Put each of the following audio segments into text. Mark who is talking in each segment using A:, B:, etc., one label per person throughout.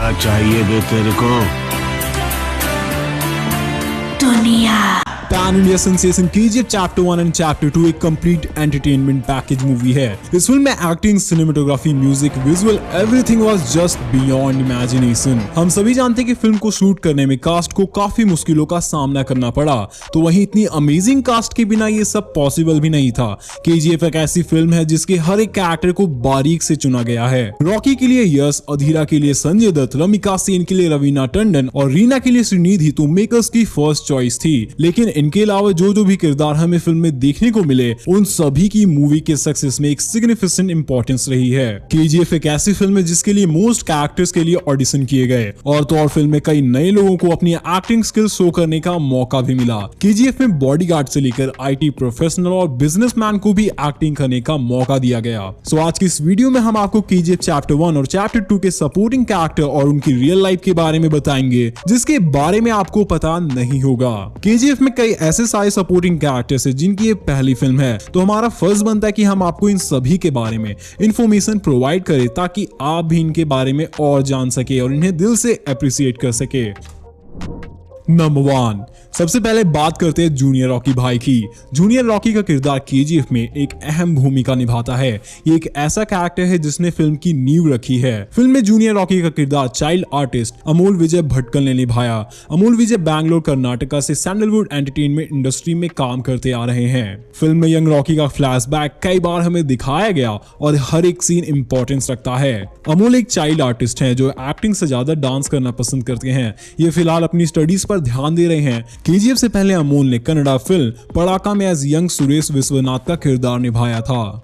A: क्या चाहिए बे तेरे को?
B: दुनिया।
C: Pan India sensation KGF chapter 1 and chapter 2 एक कंप्लीट एंटरटेनमेंट पैकेज मूवी है। इस फिल्म में acting, cinematography, music, visual, everything was just beyond imagination. हम सभी जानते हैं कि फिल्म को शूट करने में कास्ट को काफी मुश्किलों का सामना करना पड़ा, तो वहीं इतनी अमेजिंग कास्ट के बिना ये सब पॉसिबल भी नहीं था। केजीएफ एक ऐसी फिल्म है जिसके हर एक कैरेक्टर को बारीक से चुना गया है। रॉकी के लिए यश, अधीरा के लिए संजय दत्त, रमिका सेन के लिए रवीना टंडन और रीना के लिए श्रीनिधि तो मेकर्स की फर्स्ट चॉइस थी। लेकिन इनके अलावा जो भी किरदार हमें फिल्म में देखने को मिले, उन सभी की मूवी के सक्सेस में एक सिग्निफिकेंट इंपॉर्टेंस रही है। केजीएफ एक ऐसी फिल्म है जिसके लिए मोस्ट कैरेक्टर्स के लिए ऑडिशन किए गए और तो और फिल्म में कई नए लोगों को अपनी एक्टिंग स्किल्स शो करने का मौका भी मिला। केजीएफ में बॉडीगार्ड से लेकर आईटी प्रोफेशनल और बिजनेसमैन को भी एक्टिंग करने का मौका दिया गया। सो आज की इस वीडियो में हम आपको केजीएफ चैप्टर 1 और चैप्टर 2 के सपोर्टिंग कैरेक्टर और उनकी रियल लाइफ के बारे में बताएंगे, जिसके बारे में आपको पता नहीं होगा। केजीएफ में कई ऐसे सारे सपोर्टिंग कैरेक्टर्स हैं जिनकी ये पहली फिल्म है, तो हमारा फर्ज बनता है कि हम आपको इन सभी के बारे में इंफॉर्मेशन प्रोवाइड करें ताकि आप भी इनके बारे में और जान सके और इन्हें दिल से अप्रिशिएट कर सके। नंबर 1, सबसे पहले बात करते हैं जूनियर रॉकी भाई की। जूनियर रॉकी का किरदार केजीएफ में एक अहम भूमिका निभाता है। ये एक ऐसा कैरेक्टर है जिसने फिल्म की नींव रखी है। फिल्म में जूनियर रॉकी का किरदार चाइल्ड आर्टिस्ट अमोल विजय भटकल ने निभाया। अमोल विजय बैंगलोर कर्नाटका से सैंडलवुड एंटरटेनमेंट इंडस्ट्री में काम करते आ रहे हैं। फिल्म में यंग रॉकी का फ्लैशबैक कई बार हमें दिखाया गया और हर एक सीन इंपॉर्टेंस रखता है। अमोल एक चाइल्ड आर्टिस्ट है जो एक्टिंग से ज्यादा डांस करना पसंद करते हैं। ये फिलहाल अपनी स्टडीज पर ध्यान दे रहे हैं। केजीएफ से पहले अमोल ने कन्नड़ा फिल्म पड़ाका में एज यंग सुरेश विश्वनाथ का किरदार निभाया था।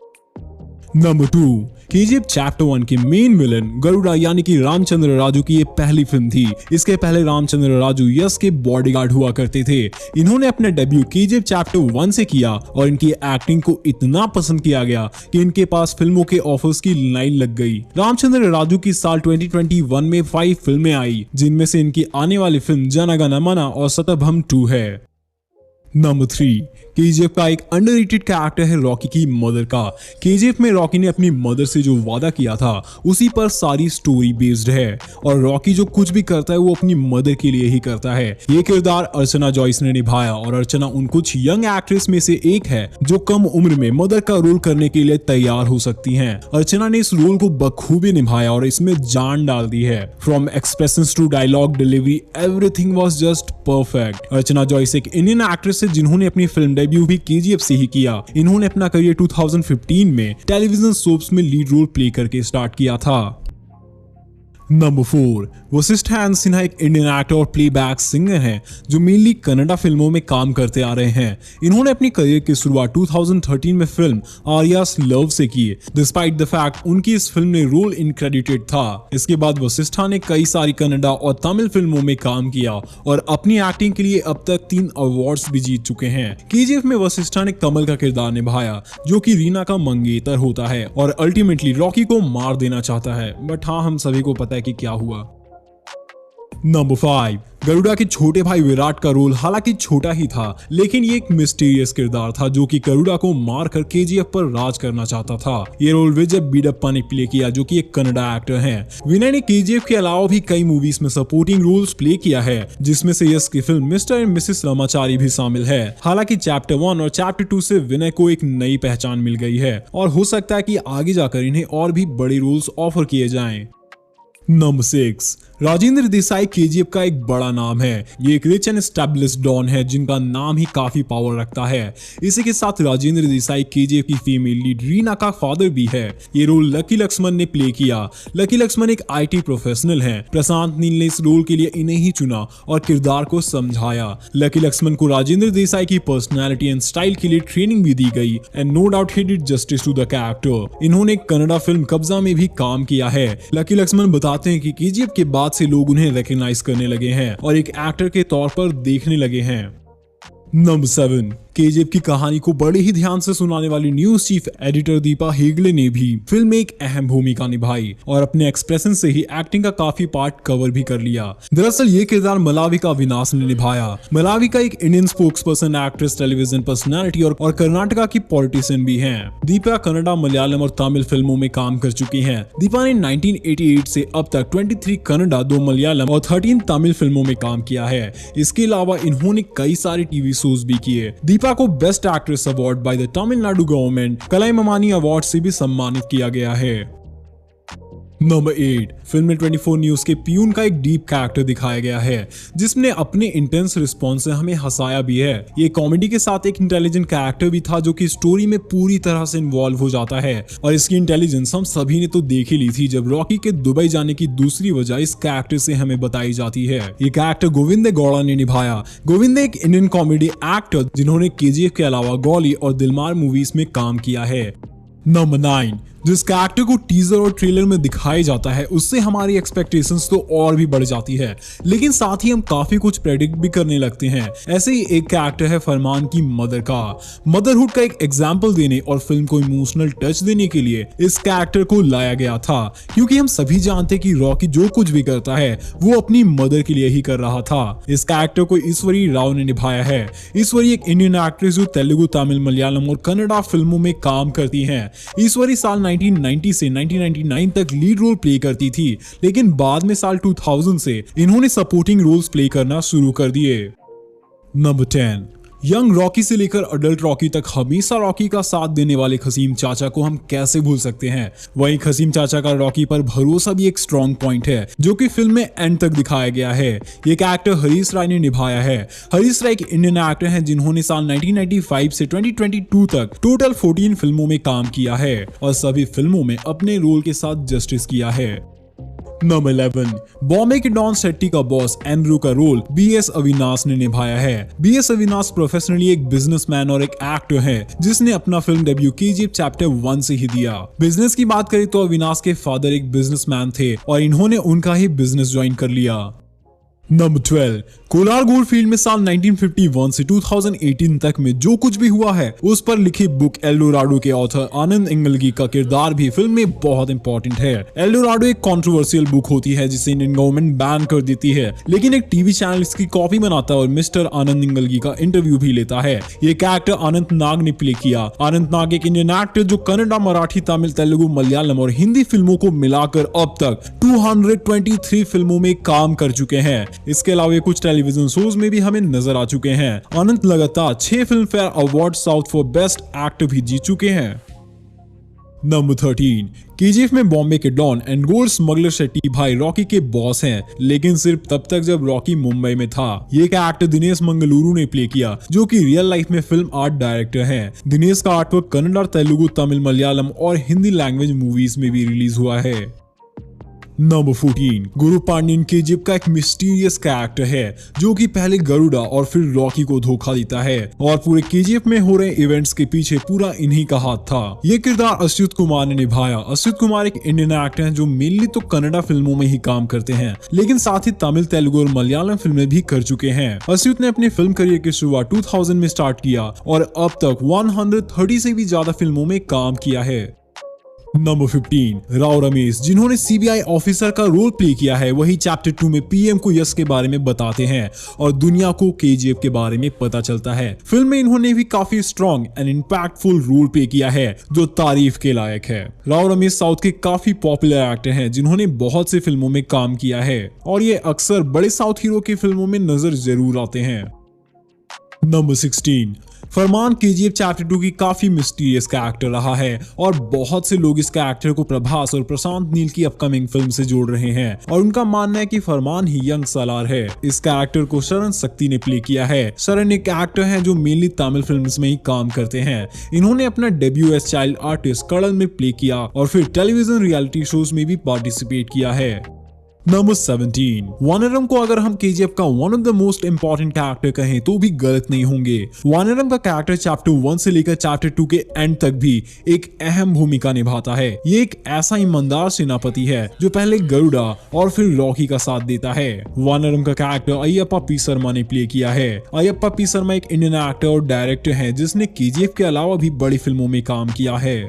C: नंबर 2, केजीएफ चैप्टर 1 के मेन विलन गरुड़ा यानी कि रामचंद्र राजू की ये पहली फिल्म थी। इसके पहले रामचंद्र राजू यश के बॉडीगार्ड हुआ करते थे। इन्होंने अपने डेब्यू केजीएफ चैप्टर 1 से किया और इनकी एक्टिंग को इतना पसंद किया गया कि इनके पास फिल्मों के ऑफर्स की लाइन लग गई। रामचंद्र राजू की साल 2021 में 5 फिल्में आई, जिनमें से इनकी आने वाली फिल्म जन गण मन और शतभम 2 है। नंबर 3, केजीएफ का एक अंडररेटेड कैरेक्टर है रॉकी की मदर का। केजीएफ में रॉकी ने अपनी मदर से जो वादा किया था उसी पर सारी स्टोरी बेस्ड है और रॉकी जो कुछ भी करता है वो अपनी मदर के लिए ही करता है। ये किरदार अर्चना जॉयस ने निभाया और अर्चना उन कुछ यंग एक्ट्रेस में से एक है जो कम उम्र में मदर का रोल करने के लिए तैयार हो सकती हैं। अर्चना ने इस रोल को बखूबी निभाया और इसमें जान डाल दी है। From expressions to dialogue delivery, everything was just perfect. Archana Jois एक इंडियन एक्ट्रेस है जिन्होंने अपनी फिल्म डेब्यू भी केजीएफ से ही किया। इन्होंने अपना करियर 2015 में टेलीविजन सोप्स में लीड रोल प्ले करके स्टार्ट किया था। नंबर 4, वशिष्ठ सिन्हा एक इंडियन एक्टर और प्लेबैक सिंगर हैं जो मेनली कन्नड़ा फिल्मों में काम करते आ रहे हैं। इन्होंने अपनी करियर की शुरुआत 2013 में फिल्म आर्यास लव से की। डिस्पाइट द फैक्ट उनकी इस फिल्म में रोल इनक्रेडिटेड था। इसके बाद वशिष्ठ ने कई सारी कन्नड़ा और तमिल फिल्मों में काम किया और अपनी एक्टिंग के लिए अब तक 3 अवार्ड्स भी जीत चुके हैं। केजीएफ में वशिष्ठ ने कमल का किरदार निभाया जो कि रीना का मंगेतर होता है और अल्टीमेटली रॉकी को मार देना चाहता है। बट हाँ, हम सभी को पता है कि क्या हुआ। नंबर 5, गरुड़ा के छोटे भाई विराट का रोल हालांकि छोटा ही था, लेकिन ये एक मिस्टीरियस किरदार था जो कि गरुड़ा को मारकर केजीएफ पर राज करना चाहता था। ये रोल विजय बीडप्पा ने प्ले किया जो कि एक कन्नड़ा एक्टर हैं। विनय ने केजीएफ के अलावा भी कई मूवीज में सपोर्टिंग रोल्स प्ले किया है, जिसमें से यश की film mister and Mrs Ramachari भी शामिल है। हालांकि चैप्टर 1 और चैप्टर 2 से विनय को एक नई पहचान मिल गई है और हो सकता है कि आगे जाकर इन्हें और भी बड़े रोल्स ऑफर किए जाएं। नंबर 6, राजेंद्र देसाई केजीएफ का एक बड़ा नाम है। ये एक रिच एंड एस्टैब्लिश्ड डॉन है जिनका नाम ही काफी पावर रखता है। इसी के साथ राजेंद्र देसाई केजीएफ की फीमेल लीड रीना का फादर भी है। ये रोल लकी लक्ष्मण ने प्ले किया। लकी लक्ष्मण एक आईटी प्रोफेशनल हैं। प्रशांत नील ने इस रोल के लिए इन्हें ही चुना और किरदार को समझाया। लकी लक्ष्मण को राजेंद्र देसाई की पर्सनैलिटी एंड स्टाइल के लिए ट्रेनिंग भी दी गई and no doubt he did justice to the character. इन्होंने कन्नड़ा फिल्म कब्जा में भी काम किया है। लकी लक्ष्मण बताते हैं कि केजीएफ के बाद से लोग उन्हें रिकॉग्नाइज करने लगे हैं और एक एक्टर के तौर पर देखने लगे हैं। नंबर 7, केजीएफ की कहानी को बड़े ही ध्यान से सुनाने वाली news chief editor Deepa Hegde ने भी फिल्म में एक अहम भूमिका निभाई और अपने एक्सप्रेशन से ही एक्टिंग का काफी पार्ट कवर भी कर लिया। दरअसल ये किरदार मालविका अविनाश ने निभाया। मालविका एक Indian spokes person, actress, television personality और कर्नाटका की पॉलिटिशियन भी हैं। दीपा कन्नड़ा, मलयालम और तमिल फिल्मों में काम कर चुकी हैं। दीपा ने 1988 से अब तक 23 कन्नड़ा, 2 मलयालम और 13 तमिल फिल्मों में काम किया है। इसके अलावा इन्होंने कई सारे टीवी शोज भी किए। दीपा को best actress award by the Tamil Nadu government Kalaimamani award से भी सम्मानित किया गया है। नंबर 8, फिल्म में 24 न्यूज के पियून का एक डीप कैरेक्टर दिखाया गया है जिसने अपने इंटेंस रिस्पॉन्स से हमें हंसाया भी है। ये कॉमेडी के साथ एक इंटेलिजेंट कैरेक्टर भी था जो कि स्टोरी में पूरी तरह से इन्वॉल्व हो जाता है और इसकी इंटेलिजेंस हम सभी ने तो देख ही ली थी जब रॉकी के दुबई जाने की दूसरी वजह इस कैरेक्टर से हमें बताई जाती है। ये कैरेक्टर गोविंदे गौड़ा ने निभाया। गोविंदे एक इंडियन कॉमेडी एक्टर जिन्होंने केजीएफ के अलावा गौली और दिलमार मूवीज में काम किया है। नंबर 9, जिस कैरेक्टर को टीजर और ट्रेलर में दिखाया जाता है उससे हमारी एक्सपेक्टेशंस तो और भी बढ़ जाती है, लेकिन साथ ही हम काफी कुछ प्रेडिक्ट भी करने लगते हैं। ऐसे ही एक कैरेक्टर है फरमान की मदर का। मदरहुड का एक एग्जाम्पल देने और फिल्म को इमोशनल टच देने के लिए इस कैरेक्टर को लाया गया था, क्योंकि हम सभी जानते कि रॉकी जो कुछ भी करता है वो अपनी मदर के लिए ही कर रहा था। इस कैरेक्टर को ईश्वरी राव ने निभाया है। ईश्वरी एक इंडियन एक्ट्रेस जो तेलुगु, तमिल, मलयालम और कन्नड़ा फिल्मों में काम करती है। ईश्वरी साल 1990 से 1999 तक लीड रोल प्ले करती थी, लेकिन बाद में साल 2000 से इन्होंने सपोर्टिंग रोल्स प्ले करना शुरू कर दिए। नंबर 10, यंग रॉकी से लेकर अडल्ट रॉकी तक हमेशा रॉकी का साथ देने वाले खसीम चाचा को हम कैसे भूल सकते हैं। वहीं खसीम चाचा का रॉकी पर भरोसा भी एक स्ट्रॉन्ग पॉइंट है जो कि फिल्म में एंड तक दिखाया गया है। ये कैरेक्टर हरीश राय ने निभाया है। हरीश राय एक इंडियन एक्टर हैं जिन्होंने साल 1995 से 2022 तक टोटल 14 फिल्मों में काम किया है और सभी फिल्मों में अपने रोल के साथ जस्टिस किया है। नंबर 11, बॉम्बे के डॉन शेट्टी का बॉस एंड्रू का रोल बीएस अविनाश ने निभाया है। बीएस अविनाश प्रोफेशनली एक बिजनेसमैन और एक एक्टर है जिसने अपना फिल्म डेब्यू केजीएफ चैप्टर 1 से ही दिया। बिजनेस की बात करें तो अविनाश के फादर एक बिजनेसमैन थे और इन्होंने उनका ही बिजनेस ज्वाइन कर लिया। नंबर 12, कोलार गोल्ड फील्ड में साल 1951 से 2018 तक में जो कुछ भी हुआ है उस पर लिखी बुक एल्डोराडो के ऑथर आनंद इंगलगी का किरदार भी फिल्म में बहुत इंपॉर्टेंट है। एल्डोराडो एक कंट्रोवर्शियल बुक होती है जिसे इंडियन गवर्नमेंट बैन कर देती है, लेकिन एक टीवी चैनल इसकी कॉपी बनाता है और मिस्टर आनंद इंगलगी का इंटरव्यू भी लेता है। ये कैरेक्टर अनंत नाग ने प्ले किया। अनंत नाग एक इंडियन एक्टर जो कन्नड़ा, मराठी, तमिल, तेलुगु, मलयालम और हिंदी फिल्मों को मिलाकर अब तक 223 फिल्मों में काम कर चुके हैं। इसके अलावा कुछ टेलीविजन शोज में भी हमें नजर आ चुके हैं। अनंत लगातार 6 film fair award south for best actor भी जीत चुके हैं। नंबर 13, केजीएफ में बॉम्बे के don and gold smuggler Shetty भाई रॉकी के बॉस हैं, लेकिन सिर्फ तब तक जब रॉकी मुंबई में था। ये कैरेक्टर दिनेश मंगलुरु ने प्ले किया जो कि रियल लाइफ में फिल्म आर्ट डायरेक्टर हैं। दिनेश का आर्टवर्क कन्नड़, तेलुगु, तमिल, मलयालम और हिंदी लैंग्वेज मूवीज में भी रिलीज हुआ है। नंबर 14, गुरु पांड्यन केजीएफ का एक मिस्टीरियस कैरेक्टर है जो कि पहले गरुड़ा और फिर रॉकी को धोखा देता है और पूरे केजीएफ में हो रहे इवेंट्स के पीछे पूरा इन्हीं का हाथ था। ये किरदार अच्युत कुमार ने निभाया। अच्युत कुमार एक इंडियन एक्टर हैं जो मेनली तो कन्नड़ा फिल्मों में ही काम करते हैं, लेकिन साथ ही तमिल, तेलुगु और मलयालम फिल्में भी कर चुके हैं। अच्युत ने अपने फिल्म करियर की शुरुआत 2000 में स्टार्ट किया और अब तक 130 से भी ज्यादा फिल्मों में काम किया है। नंबर 15, राव रमेश जिन्होंने सीबीआई ऑफिसर का रोल प्ले किया है, वही चैप्टर 2 में पीएम को यश के बारे में बताते हैं और दुनिया को केजीएफ के बारे में पता चलता है। फिल्म में इन्होंने भी काफी strong and impactful role play किया है जो तारीफ के लायक है। राव रमेश साउथ के काफी पॉपुलर एक्टर हैं जिन्होंने बहुत सी फिल्मों में काम किया है और ये अक्सर बड़े साउथ हीरो की फिल्मों में नजर जरूर आते हैं। नंबर 16, फरमान केजीएफ चैप्टर 2 की काफी मिस्टीरियस कैरेक्टर रहा है और बहुत से लोग इस कैरेक्टर को प्रभास और प्रशांत नील की अपकमिंग फिल्म से जोड़ रहे हैं और उनका मानना है कि फरमान ही यंग सालार है। इस कैरेक्टर को शरण शक्ति ने प्ले किया है। शरण एक एक्टर हैं जो मेनली तमिल फिल्म्स में ही काम करते हैं। इन्होंने अपना डेब्यू एज चाइल्ड आर्टिस्ट कड़ल में प्ले किया और फिर टेलीविजन रियलिटी शोज में भी पार्टिसिपेट किया है। नंबर 17 वानरम को अगर हम केजीएफ का one of the most important character कहें तो भी गलत नहीं होंगे। वानरम का कैरेक्टर चैप्टर 1 से लेकर चैप्टर 2 के एंड तक भी एक अहम भूमिका निभाता है। ये एक ऐसा ईमानदार सेनापति है जो पहले गरुड़ा और फिर रॉकी का साथ देता है। वानरम का कैरेक्टर अयप्पा पी शर्मा ने प्ले किया है। अयप्पा पी शर्मा एक इंडियन एक्टर और डायरेक्टर है जिसने केजीएफ के अलावा भी बड़ी फिल्मों में काम किया है।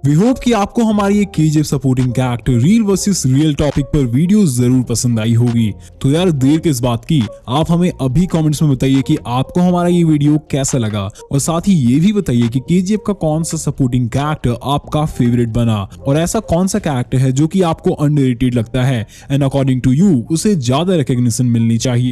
C: वी होप कि आपको हमारी एक KGF supporting character real versus real topic पर वीडियो जरूर पसंद आई होगी। तो यार देर किस बात की, आप हमें अभी कमेंट्स में बताइए कि आपको हमारा ये वीडियो कैसा लगा और साथ ही ये भी बताइए कि केजीएफ का कौन सा सपोर्टिंग कैरेक्टर आपका फेवरेट बना और ऐसा कौन सा कैरेक्टर है जो कि आपको अंडररेटेड लगता है एंड अकॉर्डिंग टू यू उसे ज्यादा रिकॉग्निशन मिलनी चाहिए।